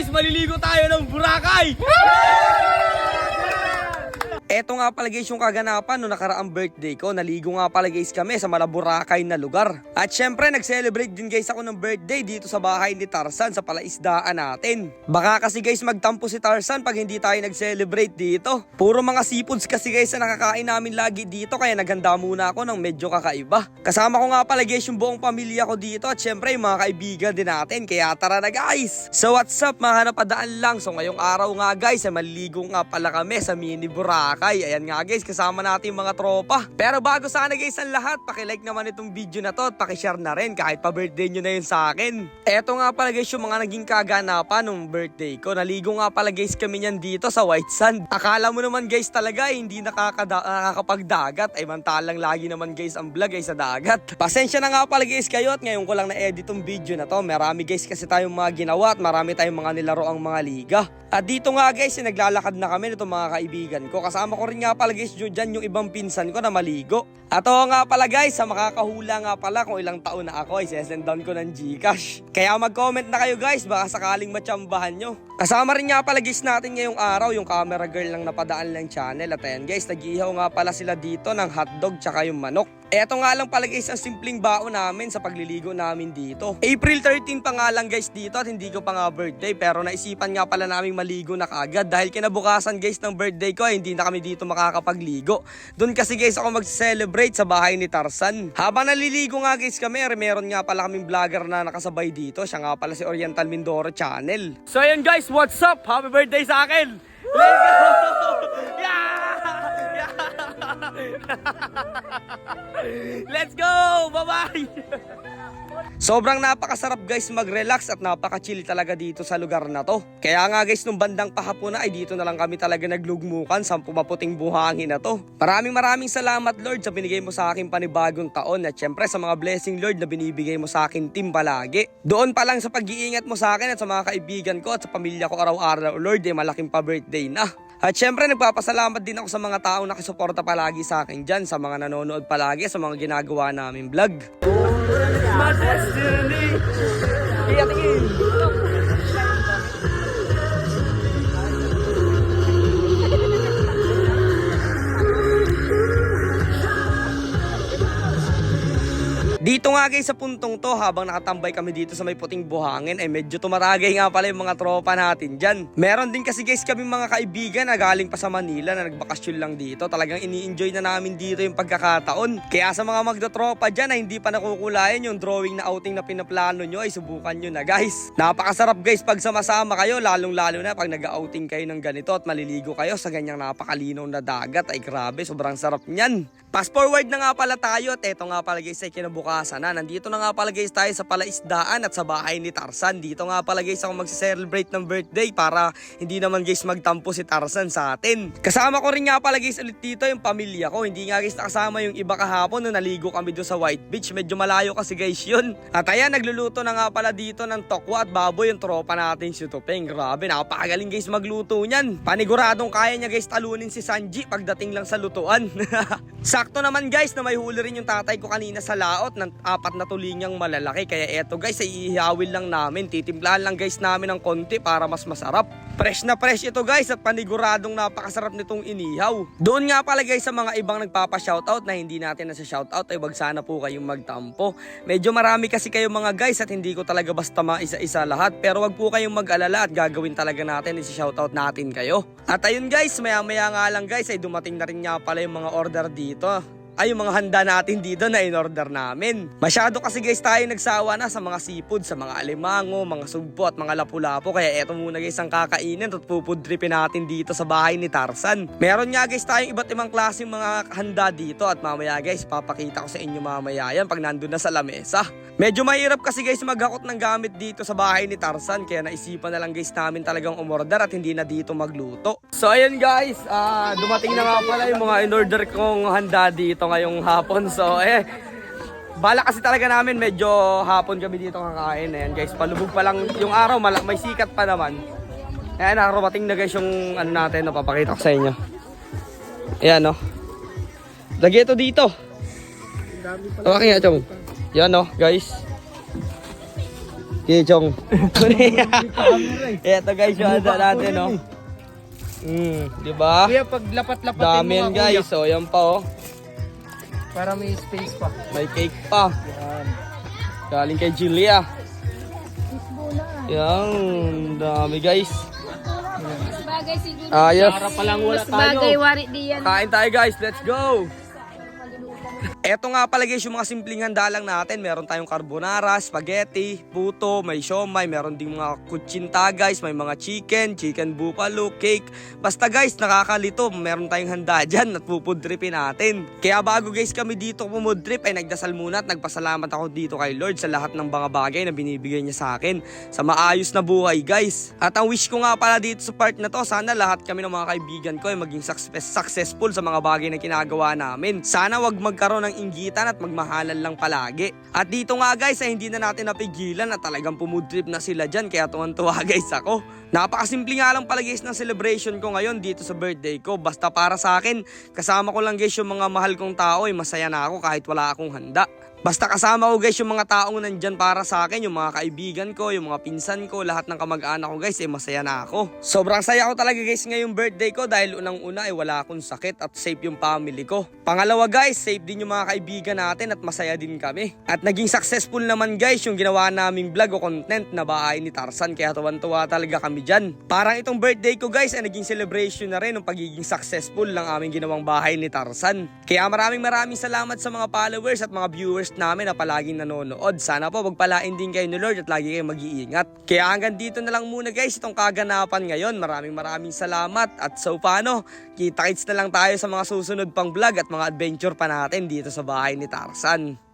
Maliligo tayo ng Boracay! Eto nga pala guys yung kaganapan no nakaraang birthday ko. Naligo nga pala guys kami sa Boracay na lugar. At syempre nag-celebrate din guys ako ng birthday dito sa bahay ni Tarzan sa palaisdaan natin. Baka kasi guys magtampo si Tarzan pag hindi tayo nag-celebrate dito. Puro mga seafoods kasi guys na nakakain namin lagi dito kaya naghanda muna ako ng medyo kakaiba. Kasama ko nga pala guys yung buong pamilya ko dito at syempre yung mga kaibigan din natin. Kaya tara na guys! So what's up mga napadaan lang. So ngayong araw nga guys ay maliligo nga pala kami sa mini Boracay. Ayan nga guys, kasama natin yung mga tropa. Pero bago sana guys ang lahat, pakilike naman itong video na to at pakishare na rin kahit pa birthday nyo na yun sa akin. Eto nga pala guys yung mga naging kaganapan nung birthday ko. Naligo nga pala guys kami nyan dito sa White Sand. Akala mo naman guys talaga hindi nakakapagdagat. Ay mantalang lagi naman guys ang vlog ay sa dagat. Pasensya na nga pala guys kayo at ngayon ko lang na-edit tong video na to. Marami guys kasi tayong mga ginawa at marami tayong mga nilaro ang mga liga. At dito nga guys, naglalakad na kami nito mga kaibigan ko. Kasama ko rin nga pala guys dyan yung ibang pinsan ko na maligo. At oo nga pala guys, sa makakahula nga pala kung ilang taon na ako, isesend down ko ng Gcash. Kaya mag-comment na kayo guys, baka sakaling matsambahan nyo. Kasama rin nga pala guys natin ngayong araw yung camera girl ng napadaan lang channel. At ayan guys, nag-ihaw nga pala sila dito ng hotdog tsaka yung manok. Eto nga lang pala guys ang simpleng baon namin sa pagliligo namin dito. April 13 pa nga lang guys dito at hindi ko pa nga birthday pero naisipan nga pala naming maligo na kaagad dahil kinabukasan guys ng birthday ko ay hindi na kami dito makakapagligo. Doon kasi guys ako mag-celebrate sa bahay ni Tarzan. Habang naliligo nga guys kami, meron nga pala kaming vlogger na nakasabay dito. Siya nga pala si Oriental Mindoro Channel. So ayun guys, what's up? Happy birthday sa akin! Let's go! Yeah! Let's go! Bye-bye! Sobrang napakasarap guys mag-relax at napaka-chill talaga dito sa lugar na to. Kaya nga guys nung bandang pahapon na ay dito na lang kami talaga naglugmukan sa pumaputing buhangin na to. Maraming salamat Lord sa binigay mo sa akin panibagong taon at syempre sa mga blessing Lord na binibigay mo sa akin team palagi. Doon pa lang sa pag-iingat mo sa akin at sa mga kaibigan ko at sa pamilya ko araw-araw Lord ay malaking pa-birthday na. At syempre nagpapasalamat din ako sa mga taong nakisuporta palagi sa akin dyan, sa mga nanonood palagi, sa mga ginagawa namin vlog. My destiny. Dito nga guys sa puntong to habang nakatambay kami dito sa may puting buhangin ay medyo tumaragay nga pala yung mga tropa natin dyan. Meron din kasi guys kami mga kaibigan na galing pa sa Manila na nagbakasyon lang dito. Talagang ini-enjoy na namin dito yung pagkakataon. Kaya sa mga magdotropa dyan na hindi pa nakukulayan yung drawing na outing na pinaplano nyo ay subukan nyo na guys. Napakasarap guys pag sama-sama kayo lalong lalo na pag nag-outing kayo ng ganito at maliligo kayo sa ganyang napakalinaw na dagat ay grabe sobrang sarap nyan. Fast forward na nga pala tayo at eto nga pala guys ay kinabukasan na. Nandito na nga pala guys tayo sa palaisdaan at sa bahay ni Tarzan. Dito nga pala guys ako mag-celebrate ng birthday para hindi naman guys magtampo si Tarzan sa atin. Kasama ko rin nga pala guys ulit dito yung pamilya ko. Hindi nga guys nakasama yung iba kahapon nung naligo kami doon sa White Beach. Medyo malayo kasi guys yun. At ayan nagluluto na nga pala dito ng tokwa at baboy yung tropa natin si Tupeng. Grabe napakagaling guys magluto niyan. Paniguradong kaya niya guys talunin si Sanji pagdating lang sa lutuan. Sakto naman guys na may huli rin yung tatay ko kanina sa laot ng 4 na tulingang malalaki. Kaya eto guys ay ihawil lang namin. Titimplahan lang guys namin ng konti para mas masarap. Fresh na fresh ito guys at paniguradong napakasarap nitong inihaw. Doon nga pala guys sa mga ibang nagpapa-shoutout na hindi natin nasa shoutout ay wag sana po kayong magtampo. Medyo marami kasi kayong mga guys at hindi ko talaga basta maisa-isa lahat. Pero wag po kayong mag-alala at gagawin talaga natin isi-shoutout natin kayo. At ayun guys maya-maya nga lang guys ay dumating na rin nga pala yung mga order dito. Ay yung mga handa natin dito na in-order namin. Masyado kasi guys tayo nagsawa na sa mga seafood, sa mga alimango, mga sugpo at mga lapu-lapu. Kaya eto muna guys ang kakainin at pupudripin natin dito sa bahay ni Tarzan. Meron nga guys tayong iba't ibang klaseng mga handa dito at mamaya guys papakita ko sa inyo mamaya yan pag nandun na sa lamesa. Medyo mahirap kasi guys maghakot ng gamit dito sa bahay ni Tarzan kaya naisipan na lang guys namin talagang umorder at hindi na dito magluto. So ayun guys, dumating na nga pala yung mga in-order kong handa dito ngayong hapon. So bala kasi talaga namin medyo hapon kami dito kakain. Ayan guys, palubog pa lang yung araw, may sikat pa naman. Ayan, nakarating na guys yung ano natin, napapakita ko sa inyo. Ayan no. Lagi ito dito. Okay nga chong. Yan no guys. Kichong. Eto guys, yung handa natin, no? Di ba? Kuya, pag lapat-lapatin Dami mo yan nga, guys, so yan pa oh. para may space pa. May cake pa. Yan. Galing kay Julia. Yan, dami guys. Mas bagay siguro. Ayos. Para pa lang wala Mas bagay tayo. wari di yan. Kain tayo guys, let's go! Eto nga pala guys yung mga simpleng handa lang natin. Meron tayong carbonara, spaghetti, puto, may siomay, meron ding mga kutsinta guys, may mga chicken buffalo, cake. Basta guys, nakakalito, meron tayong handa dyan at pupudripin natin. Kaya bago guys kami dito pumudrip ay nagdasal muna at nagpasalamat ako dito kay Lord sa lahat ng mga bagay na binibigay niya sa akin. Sa maayos na buhay guys. At ang wish ko nga pala dito sa part na to, sana lahat kami ng mga kaibigan ko ay maging successful sa mga bagay na ginagawa namin. Sana wag magkaroon ng inggitan at magmahalan lang palagi. At dito nga guys ay hindi na natin napigilan at talagang pumudrip na sila dyan kaya tuwan-tuwa guys ako. Napakasimple nga lang pala guys ng celebration ko ngayon dito sa birthday ko. Basta para sa akin, kasama ko lang guys yung mga mahal kong tao ay masaya na ako kahit wala akong handa. Basta kasama ko guys yung mga taong nandyan para sa akin, yung mga kaibigan ko, yung mga pinsan ko, lahat ng kamag-anak ko guys ay masaya na ako. Sobrang saya ko talaga guys ngayong birthday ko dahil unang-una ay wala akong sakit at safe yung family ko. Pangalawa guys, safe din yung mga kaibigan natin at masaya din kami. At naging successful naman guys yung ginawa naming vlog o content na bahay ni Tarzan kaya tuwan-tuwa talaga kami dyan. Parang itong birthday ko guys ay naging celebration na rin ng pagiging successful ng aming ginawang bahay ni Tarzan. Kaya maraming salamat sa mga followers at mga viewers namin na palaging nanonood. Sana po pagpalain din kayo ni Lord at lagi kayong mag-iingat. Kaya hanggang dito na lang muna guys itong kaganapan ngayon. Maraming salamat at so paano, kita-kits na lang tayo sa mga susunod pang vlog at mga adventure pa natin dito sa bahay ni Tarzan.